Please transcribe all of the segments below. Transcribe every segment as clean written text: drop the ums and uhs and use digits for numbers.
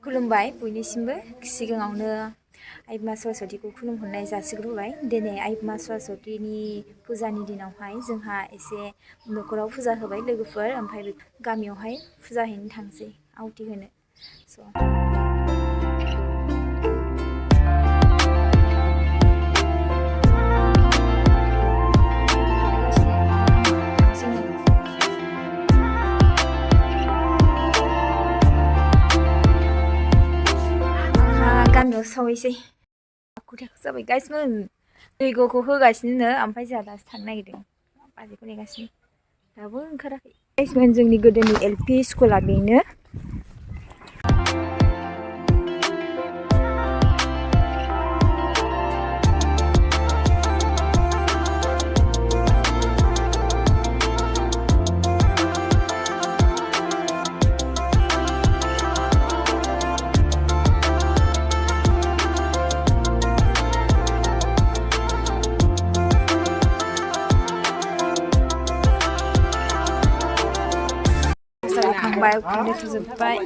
खुलुमबाय बयनिसिमबो सिगाङावनो आइ बिमा सरस्वतीखौ खुलुमहरनाय जासिग्रोबाय दिनै आइ बिमा सरस्वतीनि फुजानि दिनावहाय जोंहा एसे न'खराव फुजा होबाय लोगोफोर ओमफ्राय गामियावहाय फुजा हैनो थांसै आवथि होनो गामियाव सावैसै आखुथाखौ जाबाय गाइसमोन दैग'खौ होगासिनो ओमफ्राय जोंहा दासो थांनो नागिरदों बाजैखौ नेगासिनो दाबो ओंखाराखै गाइसमोन जोंनि गोदोनि एलपि स्कुला बेनो होखांबाय उखुन्दै थुजोब्बाय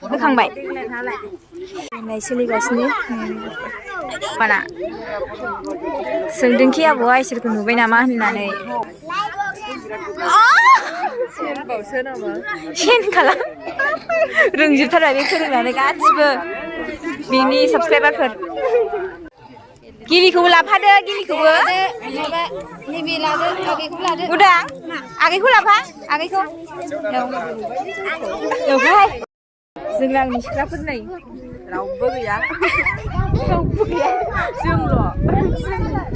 होखांबाय होनाय सोलिगासिनो माना सोंदोंखि आब'आ इसोरखौ नुबाय नामा होननानै सेन खालाम रोंजोबथारा बे फोरोंनानै गासिबो बिनि साबसक्राइबारफोर गिलिखौबो लाफादो गिलिखौबो उदां आगैखौ लाफा आगैखौ जों आंनि सिख्लाफोर नै रावबो गैया जोंल'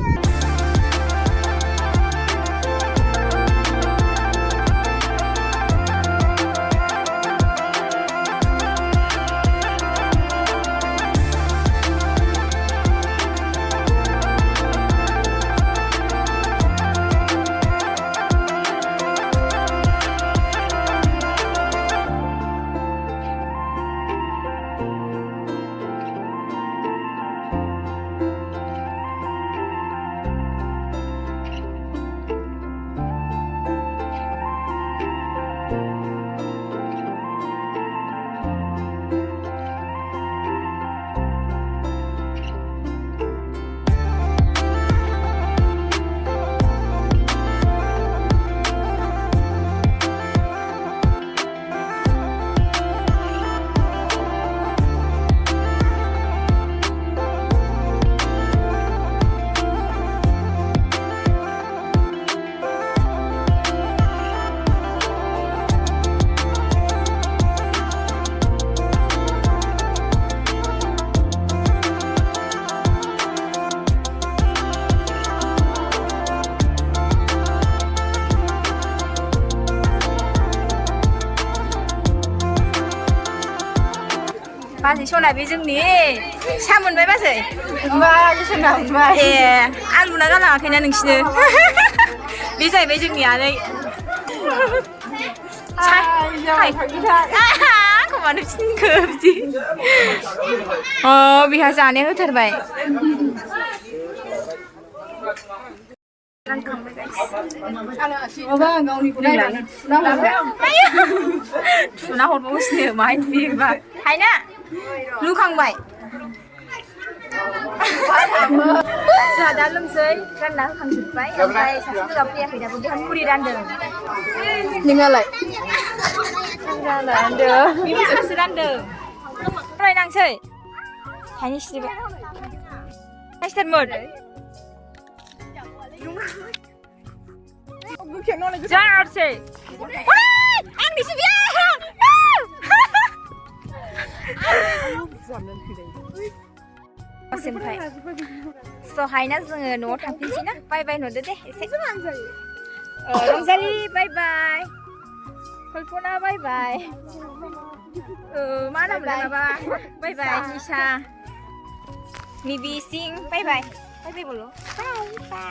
बाजै सना बे जोंनि सा मोनबाय बाजै मोनबाय ए आं लुना गालाङाखैना नोंसिनो बे जाहैबाय जोंनि आनै आंखौ मानो फिनखो बिदि अ बिहा जानाया होथारबाय थुना हरबावसिनो माहाय थुयोबा हायना लुखांबाय जोंहा दा लोंसै रानना होखांजोब्बाय ओमफ्राय सासे लोगोआ फैयाखै दाबो बेहा मुरि रानदों नोंहालाय रानदों बिबोसो रानदों फरायनांसै थाइनै सिरिबाय हायस्टारमोन जारसै आंनिसो बियो ओमफ्राय सहायना जोङो न'आव थांफिनसै ना बाय बाय नुदो दे एसे रंजालि बाय बाय कल्पना बाय बाय मा नाम माबा बाय बाय निशा निबि सिं बाय बाय बाय बाय बोलो बाय बाय